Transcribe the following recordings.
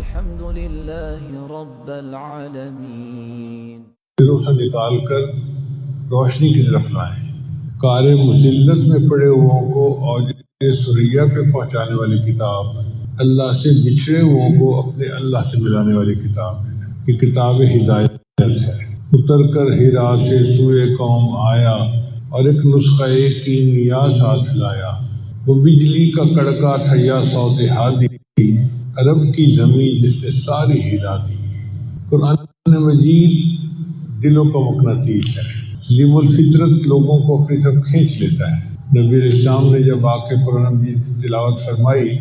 الحمد لله رب العالمين. دلوں سے نکال کر روشنی کی طرف لائیں. کار مذلت میں پڑے ہوئوں کو اوج سریا پہ پہنچانے والی کتاب، اللہ سے بچھڑے ہوئوں کو اپنے اللہ سے ملانے والی کتاب ہے. یہ کتاب ہدایت ہے. اتر کر ہیرا سے سوئے قوم آیا اور ایک نسخہ کیمیا ساتھ لایا. وہ بجلی کا کڑکا تھا یا سود ہادی، عرب کی زمین جس نے ساری ہلا دی. قرآن مجید دلوں کا مقناطیس ہے. سلیم الفطرت لوگوں کو اپنی طرف کھینچ لیتا ہے. نبی علیہ السلام نے جب آ کے قرآن مجید کی تلاوت فرمائی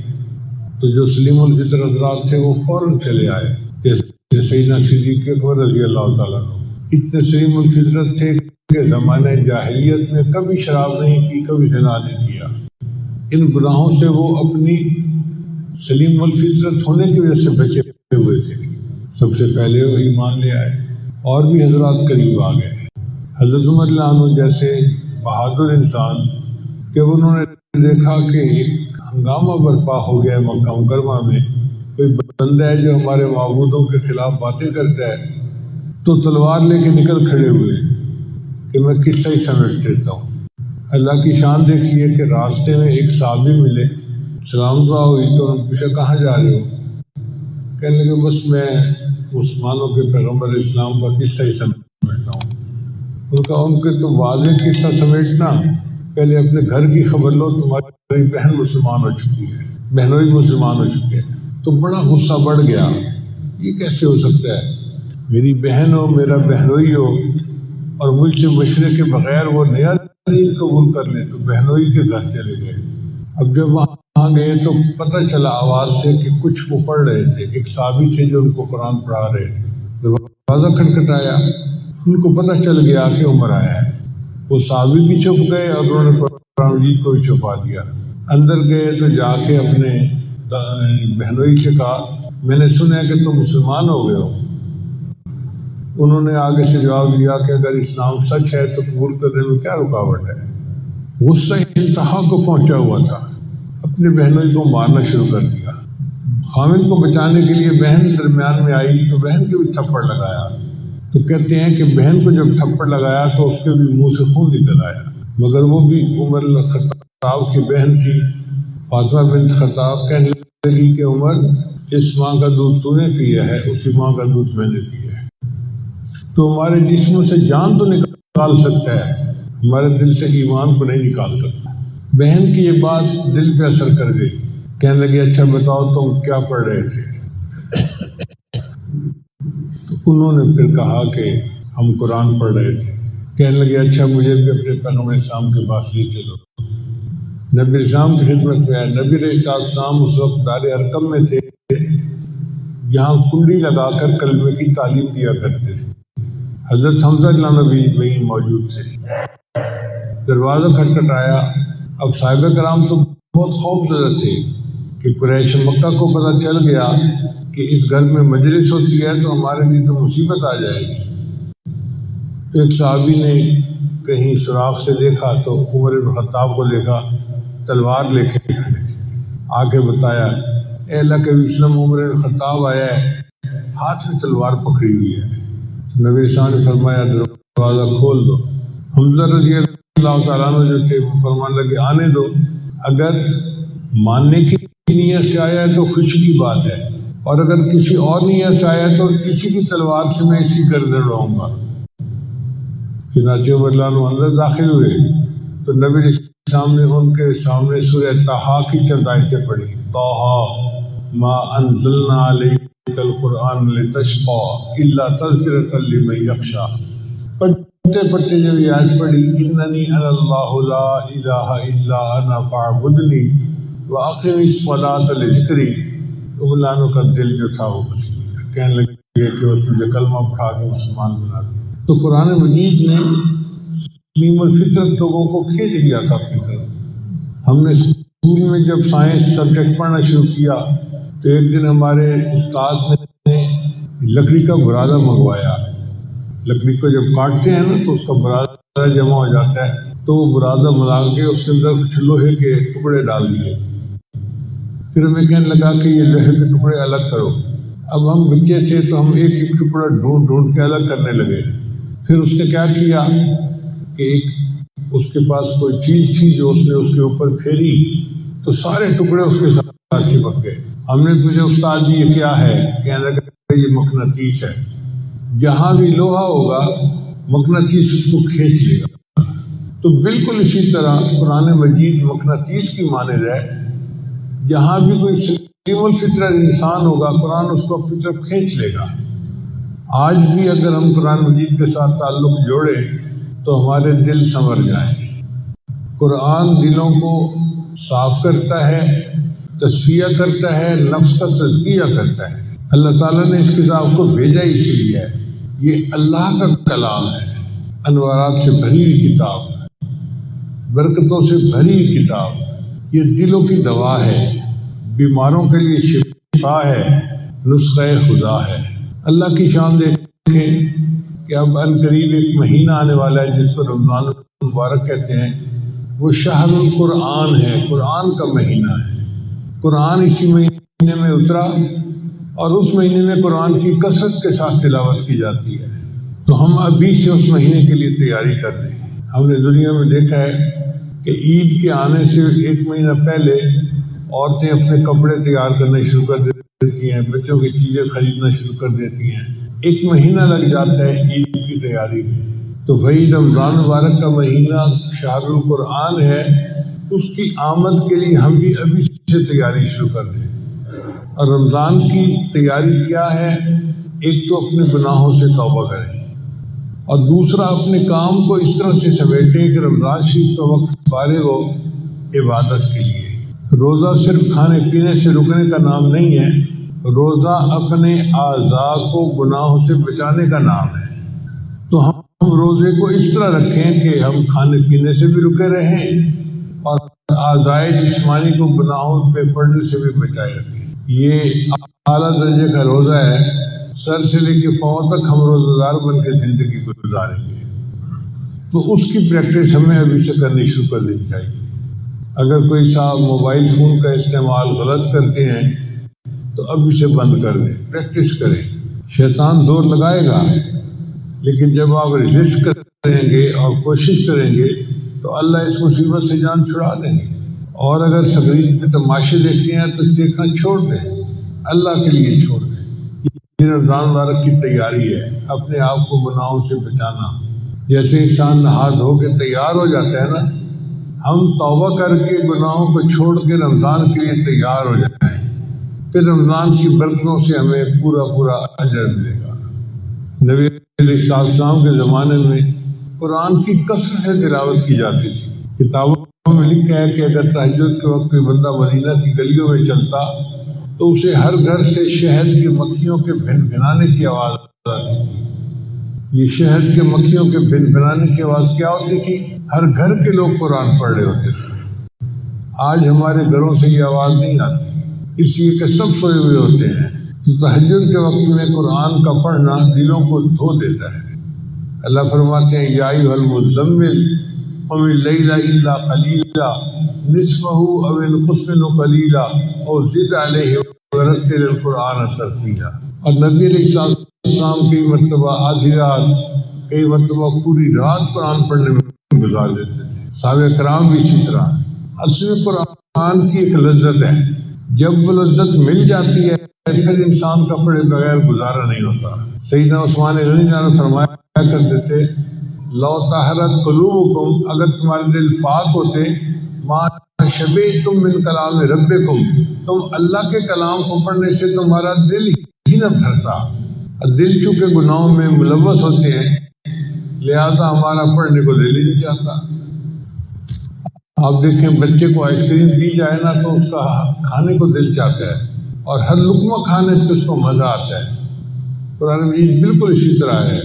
تو جو سلیم الفطر حضرات تھے وہ فوراً چلے آئے، جیسے سیدنا صدیق اکبر رضی اللہ تعالیٰ عنہ. اتنے سلیم الفطرت تھے کہ زمانہ جاہلیت میں کبھی شراب نہیں پی، کبھی زنا نہیں کیا. ان گناہوں سے وہ اپنی سلیم الفطرت ہونے کی وجہ سے بچے ہوئے تھے. سب سے پہلے وہ ایمان لے آئے اور بھی حضرات قریب آ گئے. حضرت عمر رضی اللہ عنہ جیسے بہادر انسان کہ انہوں نے دیکھا کہ ایک ہنگامہ برپا ہو گیا ہے مکہ مکرمہ میں، کوئی بندہ ہے جو ہمارے معبودوں کے خلاف باتیں کرتا ہے، تو تلوار لے کے نکل کھڑے ہوئے کہ میں قصہ ہی سمیٹ دیتا ہوں. اللہ کی شان دیکھیے کہ راستے میں ایک صحابی ملے، سلام دعا ہوئی تو انہوں نے پوچھا کہاں جا رہے ہو؟ کہنے لگے بس میں مسلمانوں کے پیغمبر اسلام کا قصہ ہی سمیٹتا ہوں. ان کا ان کے تو واضح قصہ سمیٹنا، پہلے اپنے گھر کی خبر لو، تمہاری بہن مسلمان ہو چکی ہے، بہنوئی مسلمان ہو چکے ہیں. تو بڑا غصہ بڑھ گیا، یہ کیسے ہو سکتا ہے؟ میری بہن ہو، میرا بہنوئی ہو، اور مجھ سے مشورے کے بغیر وہ نیا دین قبول کر لیں. تو بہنوئی کے گھر چلے گئے. اب جب وہاں گئے تو پتہ چلا آواز سے کہ کچھ وہ پڑھ رہے تھے. ایک صحابی تھے جو ان کو قرآن پڑھا رہے تھے. دروازہ کھٹکھٹایا، ان کو پتہ چل گیا کہ عمر آیا ہے. وہ صحابی بھی چھپ گئے اور انہوں نے قرآن مجید کو بھی چھپا دیا. اندر گئے تو جا کے اپنے بہنوئی سے کہا میں نے سنا ہے کہ تم مسلمان ہو گئے ہو. انہوں نے آگے سے جواب دیا کہ اگر اسلام سچ ہے تو قبول کرنے میں کیا رکاوٹ ہے. غصہ انتہا کو پہنچا ہوا تھا، اپنے بہنوئی کو مارنا شروع کر دیا. خامد کو بچانے کے لیے بہن درمیان میں آئی تو بہن کے بھی تھپڑ لگایا. تو کہتے ہیں کہ بہن کو جب تھپڑ لگایا تو اس کے بھی منہ سے خون نکل آیا، مگر وہ بھی عمر خطاب کی بہن تھی. فاطمہ بنت خطاب کہنے لگی کہ عمر جس ماں کا دودھ تو نے پیا ہے اسی ماں کا دودھ میں نے پیا ہے. تو ہمارے جسم سے جان تو نکال سکتا ہے، ہمارے دل سے ایمان کو نہیں نکال سکتا. بہن کی یہ بات دل پہ اثر کر گئی. کہنے لگے اچھا بتاؤ تم کیا پڑھ رہے تھے؟ تو انہوں نے پھر کہا کہ ہم قرآن پڑھ رہے تھے. کہنے لگے اچھا مجھے بھی اپنے پیغمبر اسلام کے پاس لے چلو. نبی اسلام کی خدمت میں آئے. نبی علیہ السلام اس وقت دار ارقم میں تھے، یہاں کنڈی لگا کر کلمے کی تعلیم دیا کرتے تھے. حضرت حمزہ نبی وہیں موجود تھے. دروازہ کھٹکھٹایا. اب صاحب کرام تو بہت خوف زدہ تھے کہ قریش مکہ کو پتہ چل گیا کہ اس گھر میں مجلس ہوتی ہے تو ہمارے لیے تو مصیبت آ جائے گی. تو ایک صحابی نے کہیں سوراخ سے دیکھا تو عمر بن خطاب کو دیکھا تلوار لے کے کھڑے تھے. آگے بتایا اے اللہ کے وسلم عمر بن خطاب آیا ہے، ہاتھ میں تلوار پکڑی ہوئی ہے. نبی صاحب نے فرمایا دروازہ کھول دو. حمزہ رضی اللہ تعالیٰ عنہ جو تھے وہ فرمانے لگے آنے دو، اگر ماننے کی نیت سے آیا ہے تو خوشی کی بات ہے، اور اگر کسی اور نیت سے آیا ہے تو کسی کی تلوار سے میں اس کی گردن رہوں گا. چنانچہ عمر رضی اللہ عنہ اندر داخل ہوئے تو نبی السلام نے ان کے سامنے سورہ طٰہٰ کی چند آیتیں پڑھی. طٰہٰ ما انزلنا علیک القرآن لتشقى الا تذکرۃ لمن یخشیٰ. پڑھتے پڑھتے جب یہ آیت پڑھی اننی انا اللہ لا الہ الا انا فاعبدنی واقم الصلاۃ لذکری، عمر رضی اللہ عنہ کا دل جو تھا وہ بس کہنے لگے کہ اس مجھے کلمہ پڑھا کے مسلمان بنا دیا. تو قرآن مجید نے سلیم الفطرت لوگوں کو کھینچ لیا تھا اپنی طرف. ہم نے اسکول میں جب سائنس سبجیکٹ پڑھنا شروع کیا تو ایک دن ہمارے استاد نے لکڑی کا برادہ منگوایا. لکڑی کو جب کاٹتے ہیں نا تو اس کا برادہ جمع ہو جاتا ہے، تو وہ برادہ ملا کے اس کے اندر کچھ لوہے کے ٹکڑے ڈال دیے. پھر ہمیں کہنے لگا کہ یہ لوہے کے ٹکڑے الگ کرو. اب ہم بچے تھے تو ہم ایک ایک ٹکڑا ڈھونڈ ڈھونڈ کے الگ کرنے لگے. پھر اس نے کیا کیا کہ ایک اس کے پاس کوئی چیز تھی جو اس نے اس کے اوپر پھیری تو سارے ٹکڑے اس کے ساتھ چپک گئے. ہم نے پوچھا استاد جی یہ کیا ہے؟ کہنے لگا یہ مقناطیس ہے. جہاں بھی لوہا ہوگا مقناطیس اس کو کھینچ لے گا. تو بالکل اسی طرح قرآن مجید مقناطیس کی مانند ہے. جہاں بھی کوئی سلیم الفطرت انسان ہوگا قرآن اس کو اپنی طرف کھینچ لے گا. آج بھی اگر ہم قرآن مجید کے ساتھ تعلق جوڑیں تو ہمارے دل سنور جائیں. قرآن دلوں کو صاف کرتا ہے، تصفیہ کرتا ہے، نفس کا تزکیہ کرتا ہے. اللہ تعالیٰ نے اس کتاب کو بھیجا اسی لیے ہے. یہ اللہ کا کلام ہے، انوارات سے بھری ہوئی کتاب ہے، برکتوں سے بھری ہوئی کتاب. یہ دلوں کی دوا ہے، بیماروں کے لیے شفا ہے، نسخہ خدا ہے. اللہ کی شان دیکھیں کہ اب عنقریب ایک مہینہ آنے والا ہے جس کو رمضان المبارک کہتے ہیں. وہ شہر القرآن ہے، قرآن کا مہینہ ہے. قرآن اسی مہینے میں اترا اور اس مہینے میں قرآن کی کثرت کے ساتھ تلاوت کی جاتی ہے. تو ہم ابھی سے اس مہینے کے لیے تیاری کر رہے ہیں. ہم نے دنیا میں دیکھا ہے کہ عید کے آنے سے ایک مہینہ پہلے عورتیں اپنے کپڑے تیار کرنا شروع کر دیتی ہیں، بچوں کی چیزیں خریدنا شروع کر دیتی ہیں. ایک مہینہ لگ جاتا ہے عید کی تیاری میں. تو بھائی رمضان مبارک کا مہینہ شہر القرآن ہے، اس کی آمد کے لیے ہم بھی ابھی سے تیاری شروع کر دیں. اور رمضان کی تیاری کیا ہے؟ ایک تو اپنے گناہوں سے توبہ کریں اور دوسرا اپنے کام کو اس طرح سے سمیٹیں کہ رمضان شریف کا وقت فارغ ہو عبادت کے لیے. روزہ صرف کھانے پینے سے رکنے کا نام نہیں ہے، روزہ اپنے اعضاء کو گناہوں سے بچانے کا نام ہے. تو ہم روزے کو اس طرح رکھیں کہ ہم کھانے پینے سے بھی رکے رہیں اور اعضاء جسمانی کو گناہوں پہ پڑنے سے بھی بچائے رکھیں. یہ اعلیٰ درجے کا روزہ ہے، سر سے لے کے پاؤں تک ہم روزہ دار بن کے زندگی گزاریں گے. تو اس کی پریکٹس ہمیں ابھی سے کرنی شروع کر دینی چاہیے. اگر کوئی صاحب موبائل فون کا استعمال غلط کرتے ہیں تو ابھی سے بند کر دیں، پریکٹس کریں. شیطان زور لگائے گا لیکن جب آپ ریزسٹ کریں گے اور کوشش کریں گے تو اللہ اس مصیبت سے جان چھڑا دیں گے. اور اگر سکرین پہ تماشے دیکھتے ہیں تو دیکھنا چھوڑ دیں، اللہ کے لیے چھوڑ دیں. یہ رمضان مبارک کی تیاری ہے، اپنے آپ کو گناہوں سے بچانا. جیسے انسان نہا دھو کے تیار ہو جاتا ہے نا، ہم توبہ کر کے گناہوں کو چھوڑ کے رمضان کے لیے تیار ہو جائیں. پھر رمضان کی برکتوں سے ہمیں پورا اجر ملے گا. نبی علیہ السلام کے زمانے میں قرآن کی کثرت سے تلاوت کی جاتی تھی. کتابوں میں لکھا ہے کہ اگر تہجد کے وقت کوئی بندہ مدینہ کی گلیوں میں چلتا تو اسے ہر گھر سے شہد کی مکھیوں کے بھن بھنانے کی آواز آتی تھی. یہ شہد کے مکھیوں کے بھن بھنانے کی آواز کیا ہوتی تھی؟ ہر گھر کے لوگ قرآن پڑھ رہے ہوتے تھے. آج ہمارے گھروں سے یہ آواز نہیں آتی، اس لیے کہ سب سوئے ہوئے ہوتے ہیں. تہجد کے وقت میں قرآن کا پڑھنا دلوں کو دھو دیتا ہے. اللہ فرماتے ہیں یا ایھا المزمل قم اللیل الا قلیلا نصفہ او انقص منہ قلیلا او زد علیہ ورتل القرآن ترتیلا. اور نبی علیہ السلام کئی مرتبہ آدھی رات، کئی مرتبہ پوری رات قرآن پڑھنے میں گزار دیتے تھے. صحابہ کرام بھی اسی طرح. اصل میں قرآن کی ایک لذت ہے، جب وہ لذت مل جاتی ہے پھر انسان کا پڑھے بغیر گزارا نہیں ہوتا. سیدنا عثمان رضی اللہ عنہ فرمایا کرتے تھے لو طہرت قلوبکم، اگر تمہارے دل پاک ہوتے، ما شبعتم من کلام ربکم، تم اللہ کے کلام کو پڑھنے سے تمہارا دل ہی نہ بھرتا. دل چونکہ گناہوں میں ملوث ہوتے ہیں لہذا ہمارا پڑھنے کو دل ہی نہیں چاہتا. آپ دیکھیں بچے کو آئس کریم دی جائے نا تو اس کا کھانے کو دل چاہتا ہے اور ہر لقمہ کھانے سے اس کو مزہ آتا ہے. قرآن مجید بالکل اسی طرح ہے،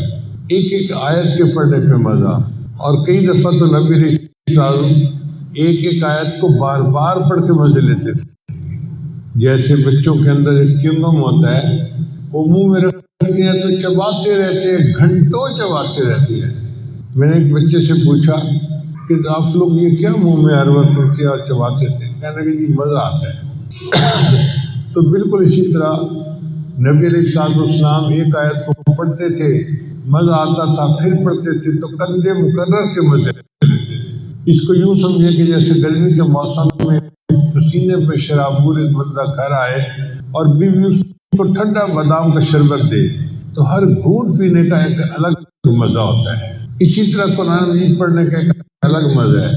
ایک ایک آیت کے پڑھنے پہ مزہ. اور کئی دفعہ تو نبی علیہ السلام ایک ایک آیت کو بار بار پڑھ کے مزے لیتے تھے. جیسے بچوں کے اندر ایک چنگم ہوتا ہے، وہ منہ میں رکھتے ہیں تو چباتے رہتے ہیں، گھنٹوں چباتے رہتے ہیں. میں نے ایک بچے سے پوچھا کہ آپ لوگ یہ کیا منہ میں ہر وقت رکھتے ہیں اور چباتے تھے؟ کہنے لگے جی مزہ آتا ہے. تو بالکل اسی طرح نبی علیہ السلام ایک آیت کو پڑھتے تھے، مزہ آتا تھا، پھر پڑھتے تھے تو کندھے مکرر کے مزے لیتے تھے۔ اس کو یوں سمجھے کہ جیسے گرمی کے موسم میں پسینے پہ شرابور ایک بندہ گھر آئے اور بیوی اس کو ٹھنڈا بادام کا شربت دے تو ہر گھونٹ پینے کا ایک الگ مزہ ہوتا ہے۔ اسی طرح قرآن مجید پڑھنے کا ایک الگ مزہ ہے،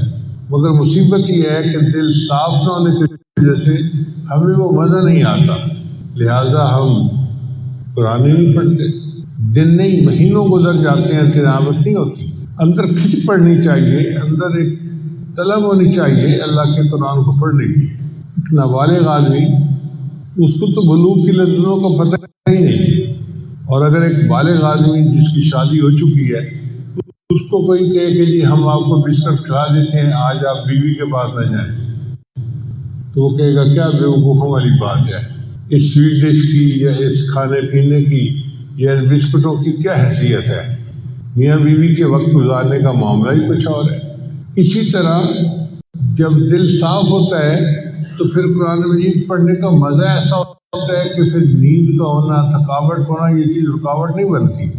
مگر مصیبت یہ ہے کہ دل صاف نہ ہونے کی وجہ سے ہمیں وہ مزہ نہیں آتا، لہٰذا ہم قرآن نہیں پڑھتے۔ دن نہیں مہینوں گزر جاتے ہیں، تلاوت نہیں ہوتی۔ اندر کھچ پڑنی چاہیے، اندر ایک طلب ہونی چاہیے اللہ کے قرآن کو پڑھنے کی۔ ایک نابالغ آدمی، اس کو تو بلوغ کی لذتوں کا پتہ ہی نہیں، اور اگر ایک بالغ آدمی جس کی شادی ہو چکی ہے اس کو کوئی کہے کہ جی ہم آپ کو بستر کھلا دیتے ہیں، آج آپ بیوی کے پاس نہ جائیں، تو وہ کہے گا کیا بیوقوفوں والی بات ہے، اس سویٹ ڈش کی یا اس کھانے پینے کی یا ان بسکٹوں کی کیا حیثیت ہے؟ میاں بیوی کے وقت گزارنے کا معاملہ ہی کچھ اور ہے۔ اسی طرح جب دل صاف ہوتا ہے تو پھر قرآن مجید پڑھنے کا مزہ ایسا ہوتا ہے کہ پھر نیند کا ہونا، تھکاوٹ ہونا، یہ چیز رکاوٹ نہیں بنتی۔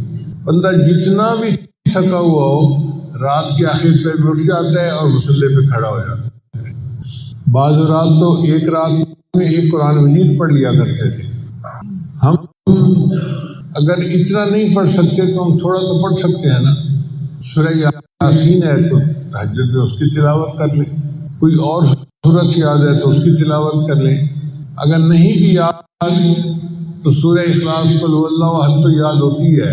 بندہ جتنا بھی تھکا ہوا ہو رات کے آخر پہ اٹھ جاتا ہے اور مصلے پہ کھڑا ہو جاتا ہے۔ بعض رات تو ایک رات میں ایک قرآن مجید پڑھ لیا کرتے تھے۔ ہم اگر اتنا نہیں پڑھ سکتے تو ہم تھوڑا تو پڑھ سکتے ہیں نا۔ سورہ یاسین ہے تو تہجد میں اس کی تلاوت کر لیں، کوئی اور سورت یاد ہے تو اس کی تلاوت کر لیں، اگر نہیں بھی یاد تو سورہ اخلاص قل هو اللہ احد تو یاد ہوتی ہے۔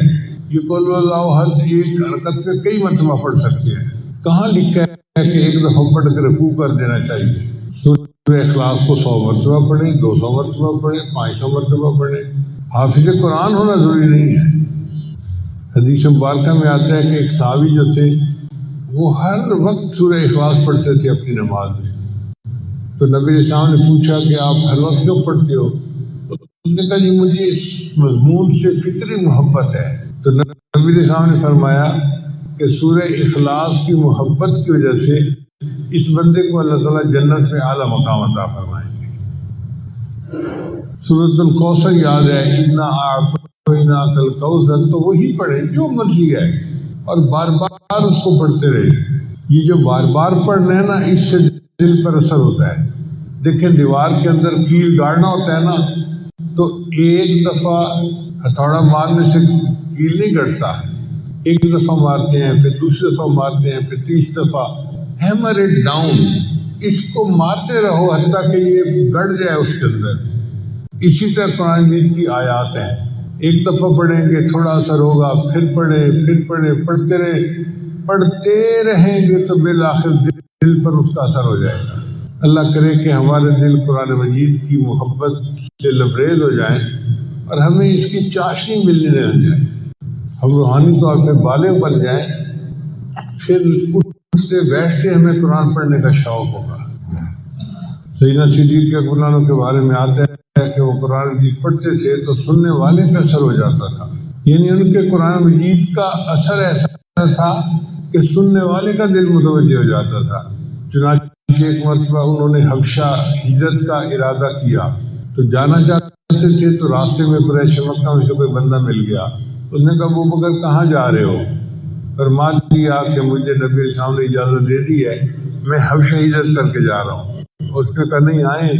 یہ قل هو اللہ احد ایک حرکت پہ کئی مرتبہ پڑھ سکتے ہیں۔ کہاں لکھا ہے کہ ایک دفعہ پڑھ کے رکوع کر دینا چاہیے؟ سورہ اخلاص کو 100 مرتبہ پڑھیں، 200 مرتبہ پڑھیں، 500 مرتبہ پڑھیں۔ حافظ قرآن ہونا ضروری نہیں ہے۔ حدیث مبارکہ میں آتا ہے کہ ایک صحابی جو تھے وہ ہر وقت سورہ اخلاص پڑھتے تھے اپنی نماز میں، تو نبی علیہ السلام نے پوچھا کہ آپ ہر وقت کیوں پڑھتے ہو؟ تو انہوں نے کہا جی مجھے اس مضمون سے فطری محبت ہے۔ تو نبی علیہ السلام نے فرمایا کہ سورہ اخلاص کی محبت کی وجہ سے اس بندے کو اللہ تعالیٰ جنت میں اعلیٰ مقام عطا فرمائیں گے۔ سورۃ الکوثر یاد ہے، انا اعطیناک الکوثر، تو وہی پڑھیں جو مرضی ہے اور بار بار اس کو پڑھتے رہے۔ یہ جو بار بار پڑھنا ہے نا، اس سے دل پر اثر ہوتا ہے۔ دیکھیں دیوار کے اندر کیل گاڑنا ہوتا ہے نا، تو ایک دفعہ ہتھوڑا مارنے سے کیل نہیں گڑتا، ایک دفعہ مارتے ہیں، پھر دوسری دفعہ مارتے ہیں، پھر تیسری دفعہ، ہیمر اٹ ڈاؤن، اس کو مارتے رہو حتیٰ کہ یہ گڑ جائے اس کے اندر۔ اسی طرح قرآن مجید کی آیات ہیں، ایک دفعہ پڑھیں گے تھوڑا اثر ہوگا، پھر پڑھیں، پڑھتے رہیں گے تو بالآخر دل پر اس کا اثر ہو جائے گا۔ اللہ کرے کہ ہمارے دل قرآن مجید کی محبت سے لبریز ہو جائیں اور ہمیں اس کی چاشنی ملنے نہ جائے، ہم روحانی طور پہ بالغ بن جائیں، پھر اٹھتے بیٹھتے ہمیں قرآن پڑھنے کا شوق ہوگا۔ سیدنا صدیق اکبر عنہ کے بارے میں آتا ہے کہ وہ قرآن مجید پڑھتے تھے تو سننے والے کا اثر ہو جاتا تھا، یعنی ان کے قرآن مجید کا اثر ایسا تھا کہ سننے والے کا دل متوجہ ہو جاتا تھا۔ چنانچہ ایک مرتبہ انہوں نے حبشہ ہجرت کا ارادہ کیا تو جانا چاہتے تھے، تو راستے میں قریش مکہ میں سے کوئی بندہ مل گیا، اس نے کہا ابو بکر کہاں جا رہے ہو؟ فرما دیا کہ مجھے نبی علیہ السلام نے اجازت دے دی ہے، میں حبشہ ہجرت کر کے جا رہا ہوں۔ اس نے کہا نہیں آئیں،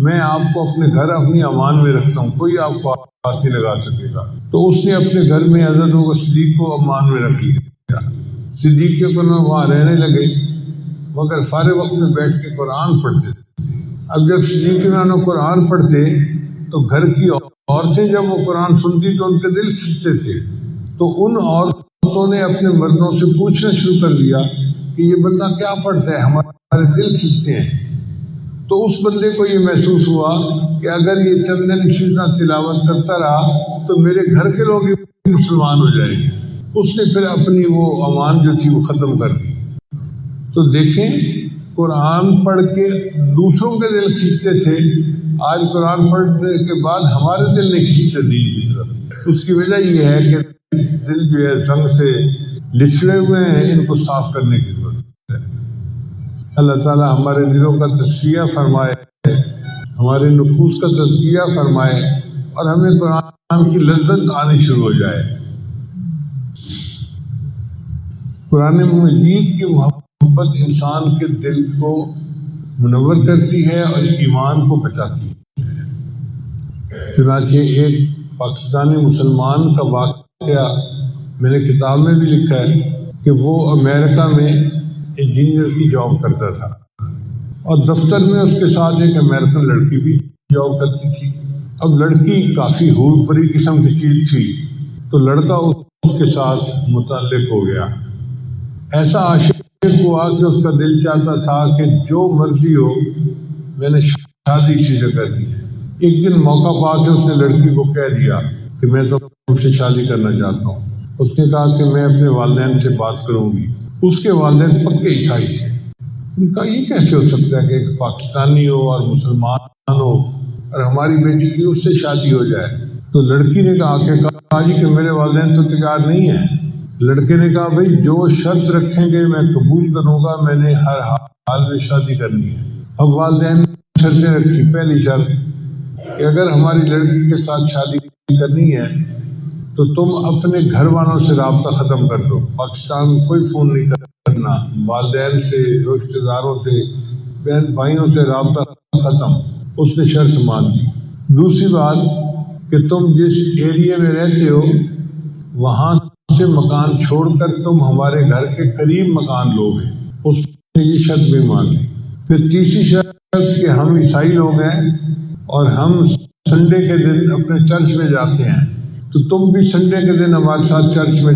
میں آپ کو اپنے گھر اپنی امان میں رکھتا ہوں، کوئی آپ کو ہاتھ نہیں لگا سکے گا۔ تو اس نے اپنے گھر میں حضرت ابوبکر صدیق کو امان میں رکھ لیا۔ صدیق کے وہاں رہنے لگے، مگر فارغ وقت میں بیٹھ کے قرآن پڑھتے تھے۔ اب جب صدیق قرآن پڑھتے تو گھر کی عورتیں جب وہ قرآن سنتی تو ان کے دل کھنچتے تھے، تو ان عورتوں نے اپنے مردوں سے پوچھنا شروع کر دیا کہ یہ بندہ کیا پڑھتا ہے، ہمارے دل کھنچتے ہیں۔ تو اس بندے کو یہ محسوس ہوا کہ اگر یہ چند دن اسی طرح تلاوت کرتا رہا تو میرے گھر کے لوگ بھی مسلمان ہو جائیں گے۔ اس نے پھر اپنی وہ امان جو تھی وہ ختم کر دی۔ تو دیکھیں قرآن پڑھ کے دوسروں کے دل کھینچتے تھے، آج قرآن پڑھنے کے بعد ہمارے دل نہیں کھینچتے دین کی طرف۔ اس کی وجہ یہ ہے کہ دل جو ہے زنگ سے لچڑے ہوئے ہیں، ان کو صاف کرنے کی ضرورت ہے۔ اللہ تعالیٰ ہمارے دلوں کا تزکیہ فرمائے، ہمارے نفوس کا تزکیہ فرمائے اور ہمیں قرآن کی لذت آنی شروع ہو جائے۔ قرآن مجید کی محبت انسان کے دل کو منور کرتی ہے اور ایمان کو بچاتی ہے۔ چنانچہ ایک پاکستانی مسلمان کا واقعہ میں نے کتاب میں بھی لکھا ہے کہ وہ امریکہ میں انجینئر کی جاب کرتا تھا اور دفتر میں اس کے ساتھ ایک امریکن لڑکی بھی جاب کرتی تھی۔ اب لڑکی کافی حور پری قسم کی چیز تھی تو لڑکا اس کے ساتھ متعلق ہو گیا۔ ایسا عاشق ہوا کہ اس کا دل چاہتا تھا کہ جو مرضی ہو میں نے شادی اسی سے کرنی ہے۔ ایک دن موقع پا کے اس نے لڑکی کو کہہ دیا کہ میں تو تم سے شادی کرنا چاہتا ہوں۔ اس نے کہا کہ میں اپنے والدین سے بات کروں گی۔ اس کے والدین پکے عیسائی تھے۔ ان کا یہ کیسے ہو سکتا ہے کہ ایک پاکستانی ہو اور مسلمان ہو اور ہماری بیٹی کی اس سے شادی ہو جائے؟ تو لڑکی نے کہا جی کہ میرے والدین تو تیار نہیں ہیں۔ لڑکے نے کہا بھائی جو شرط رکھیں گے میں قبول کروں گا، میں نے ہر حال میں شادی کرنی ہے۔ اب والدین نے شرطیں رکھی۔ پہلی شرط کہ اگر ہماری لڑکی کے ساتھ شادی کرنی ہے تو تم اپنے گھر والوں سے رابطہ ختم کر دو، پاکستان میں کوئی فون نہیں کرنا، والدین سے، رشتہ داروں سے، بہن بھائیوں سے رابطہ ختم۔ اس نے شرط مان لی۔ دوسری بات کہ تم جس ایریا میں رہتے ہو وہاں سے مکان چھوڑ کر تم ہمارے گھر کے قریب مکان لو گے۔ اس نے یہ شرط بھی مان لی۔ پھر تیسری شرط کہ ہم عیسائی لوگ ہیں اور ہم سنڈے کے دن اپنے چرچ میں جاتے ہیں تو تم بھی سنڈے کے دن ہمارے ساتھ چرچ میں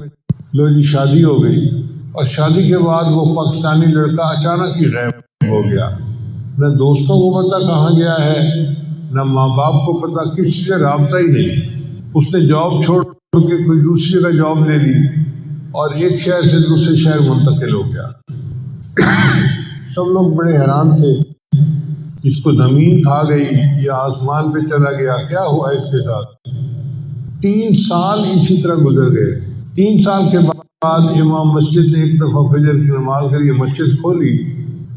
لو جی۔ شادی ہو گئی اور شادی کے بعد وہ پاکستانی لڑکا اچانک ہی غائب ہو گیا۔ نہ دوستوں کو پتا کہاں گیا ہے، نہ ماں باپ کو پتا، کسی سے رابطہ ہی نہیں۔ اس نے جاب چھوڑ کے کوئی دوسری جگہ جاب لے لی اور ایک شہر سے دوسرے شہر منتقل ہو گیا۔ سب لوگ بڑے حیران تھے، اس کو زمین کھا گئی یا آسمان پہ چلا گیا، کیا ہوا اس کے ساتھ؟ 3 سال اسی طرح گزر گئے۔ 3 سال کے بعد امام مسجد نے ایک دفعہ فجر کی نماز کر یہ مسجد کھولی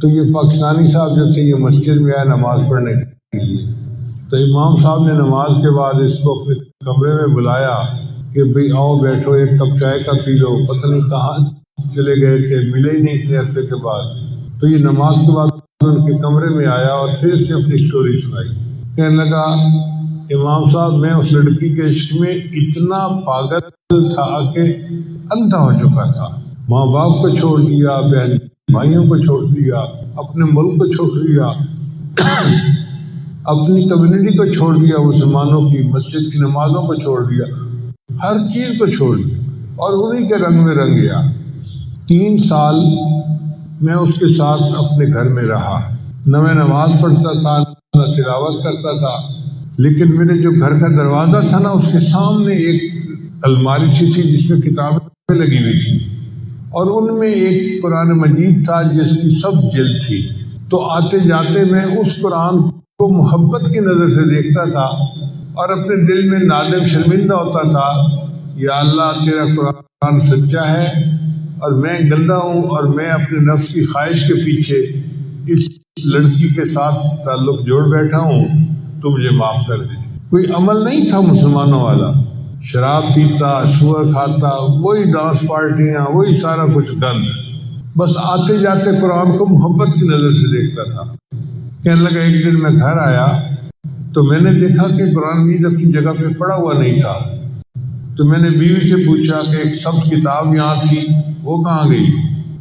تو یہ پاکستانی صاحب جو تھے یہ مسجد میں آئے نماز پڑھنے کے لیے۔ تو امام صاحب نے نماز کے بعد اس کو اپنے کمرے میں بلایا کہ بھئی آؤ بیٹھو، ایک کپ چائے کا پی لو۔ پتہ نہیں کہاں چلے گئے تھے، ملے ہی نہیں اتنے عرصے کے بعد۔ تو یہ نماز کے بعد ان کے کمرے میں آیا اور پھر سے اپنی سٹوری سنائی۔ کہنے لگا امام صاحب میں اس لڑکی کے عشق میں اتنا پاگل تھا کہ اندھا ہو چکا تھا۔ ماں باپ کو چھوڑ دیا، بہن بھائیوں کو چھوڑ دیا، اپنے ملک کو چھوڑ دیا، اپنی کمیونٹی کو چھوڑ دیا، مسلمانوں کی مسجد کی نمازوں کو چھوڑ دیا، ہر چیز کو چھوڑ دیا اور انہی کے رنگ میں رنگ گیا۔ 3 سال میں اس کے ساتھ اپنے گھر میں رہا، نہ میں نماز پڑھتا تھا نہ تلاوت کرتا تھا، لیکن میرے جو گھر کا دروازہ تھا نا اس کے سامنے ایک الماری سی تھی جس میں کتابیں لگی ہوئی تھی اور ان میں ایک قرآن مجید تھا جس کی سب جلد تھی۔ تو آتے جاتے میں اس قرآن کو محبت کی نظر سے دیکھتا تھا اور اپنے دل میں نادم شرمندہ ہوتا تھا، یا اللہ تیرا قرآن سچا ہے اور میں گندا ہوں اور میں اپنے نفس کی خواہش کے پیچھے اس لڑکی کے ساتھ تعلق جوڑ بیٹھا ہوں، تو مجھے معاف کر دے۔ کوئی عمل نہیں تھا مسلمانوں والا، شراب پیتا، سور کھاتا، وہی ڈانس پارٹیاں، وہی سارا کچھ گند، بس آتے جاتے قرآن کو محبت کی نظر سے دیکھتا تھا۔ کہنے لگا ایک دن میں گھر آیا تو میں نے دیکھا کہ قرآن مجید اپنی جگہ پہ پڑا ہوا نہیں تھا۔ تو میں نے بیوی سے پوچھا کہ ایک سبز کتاب یہاں تھی، وہ کہاں گئی؟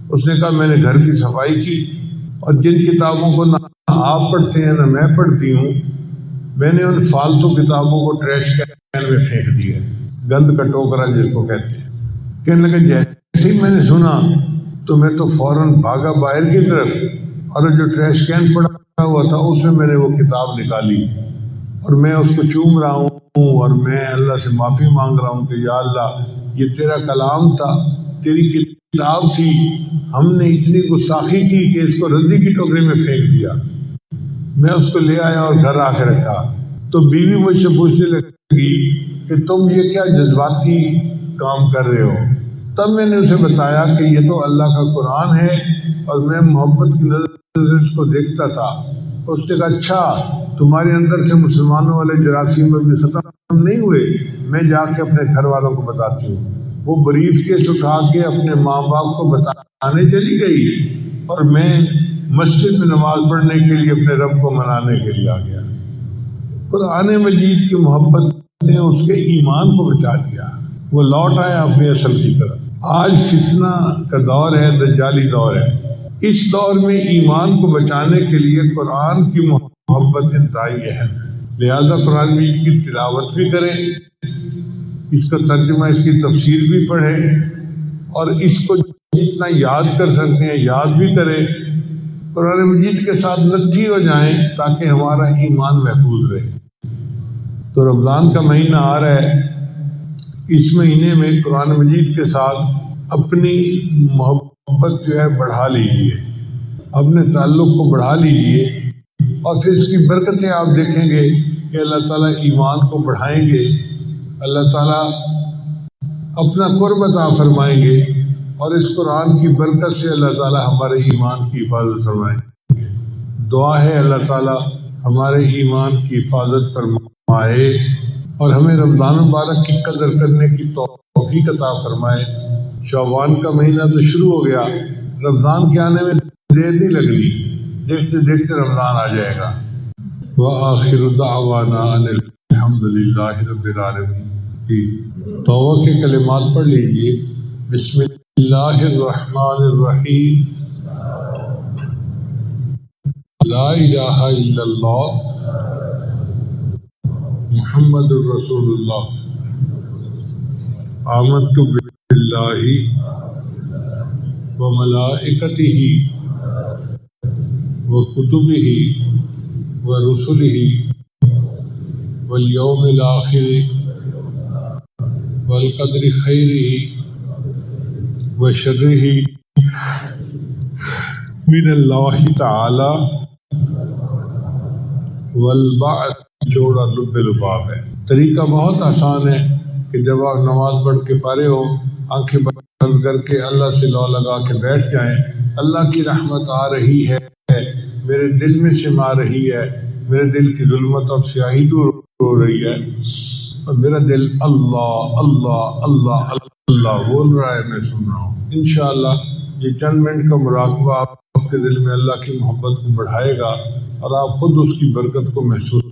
اس نے کہا میں نے گھر کی صفائی کی اور جن کتابوں کو نہ آپ پڑھتے ہیں نہ میں پڑھتی ہوں، میں نے ان فالتو کتابوں کو ٹریش کین میں پھینک دیا، گند کا ٹوکرا جس کو کہتے ہیں۔ کہنے لگا جیسے ہی میں نے سنا تو میں تو فوراً بھاگا باہر کی طرف اور جو ٹریش کین پڑا ہوا تھا اس میں نے وہ کتاب نکالی اور میں اس کو چوم رہا ہوں اور میں اللہ سے معافی مانگ رہا ہوں کہ یا اللہ یہ تیرا کلام تھا، تیری کتاب تھی، ہم نے اتنی گستاخی کی کہ اس کو ردی کی ٹوکری میں پھینک دیا۔ میں اس کو لے آیا اور گھر آ کے رکھا تو بیوی مجھ سے پوچھنے لگی کہ تم یہ کیا جذباتی کام کر رہے ہو؟ تب میں نے اسے بتایا کہ یہ تو اللہ کا قرآن ہے اور میں محبت کی نظر سے اس کو دیکھتا تھا اس نے کہا اچھا تمہارے اندر سے مسلمانوں والے جراثیم ابھی ختم نہیں ہوئے، میں جا کے اپنے گھر والوں کو بتاتی ہوں۔ وہ بریف کیس اٹھا کے اپنے ماں باپ کو بتانے چلی گئی اور میں مسجد میں نماز پڑھنے کے لیے اپنے رب کو منانے کے لیے آ گیا۔ قرآن مجید کی محبت نے اس کے ایمان کو بچا لیا، وہ لوٹ آیا اپنی اصل کی طرف۔ آج فتنہ کا دور ہے، دجالی دور ہے، اس دور میں ایمان کو بچانے کے لیے قرآن کی محبت انتہائی اہم ہے۔ لہذا قرآن مجید کی تلاوت بھی کریں، اس کا ترجمہ، اس کی تفسیر بھی پڑھیں اور اس کو جتنا یاد کر سکتے ہیں یاد بھی کریں، قرآن مجید کے ساتھ لٹھی ہو جائیں تاکہ ہمارا ایمان محفوظ رہے۔ تو رمضان کا مہینہ آ رہا ہے، اس مہینے میں قرآن مجید کے ساتھ اپنی محبت جو ہے بڑھا لیجیے، اپنے تعلق کو بڑھا لیجیے، اور پھر اس کی برکتیں آپ دیکھیں گے کہ اللہ تعالیٰ ایمان کو بڑھائیں گے، اللہ تعالیٰ اپنا قرب عطا فرمائیں گے، اور اس قرآن کی برکت سے اللہ تعالیٰ ہمارے ایمان کی حفاظت فرمائیں گے۔ دعا ہے اللہ تعالیٰ ہمارے ایمان کی حفاظت فرمائے اور ہمیں رمضان مبارک کی قدر کرنے کی توفیق عطا فرمائے۔ شعبان کا مہینہ تو شروع ہو گیا، رمضان کے آنے میں دیر نہیں لگنی، دیکھتے دیکھتے رمضان آ جائے گا۔ وآخر دعوانا ان الحمد للہ رب العالمین۔ توبہ کے کلمات پڑھ لیجیے۔ بسم اللہ الرحمن الرحیم، لا الہ الا اللہ محمد الرسول اللہ، آمنت باللہ وملائکتہ وکتبہ ورسلہ والیوم الآخر والقدر خیرہ وشرہ من اللہ تعالی والبعث۔ جوڑا لب لباب ہے۔ طریقہ بہت آسان ہے کہ جب آپ نماز پڑھ کے فارغ ہو، آنکھیں بند کر کے اللہ سے لو لگا کے بیٹھ جائیں۔ اللہ کی رحمت آ رہی ہے، میرے دل میں سما رہی ہے، میرے دل کی ظلمت اور سیاہی دور ہو رہی ہے، اور میرا دل اللہ اللہ اللہ اللہ بول رہا ہے، میں سن رہا ہوں۔ انشاءاللہ یہ چند منٹ کا مراقبہ آپ کے دل میں اللہ کی محبت کو بڑھائے گا اور آپ خود اس کی برکت کو محسوس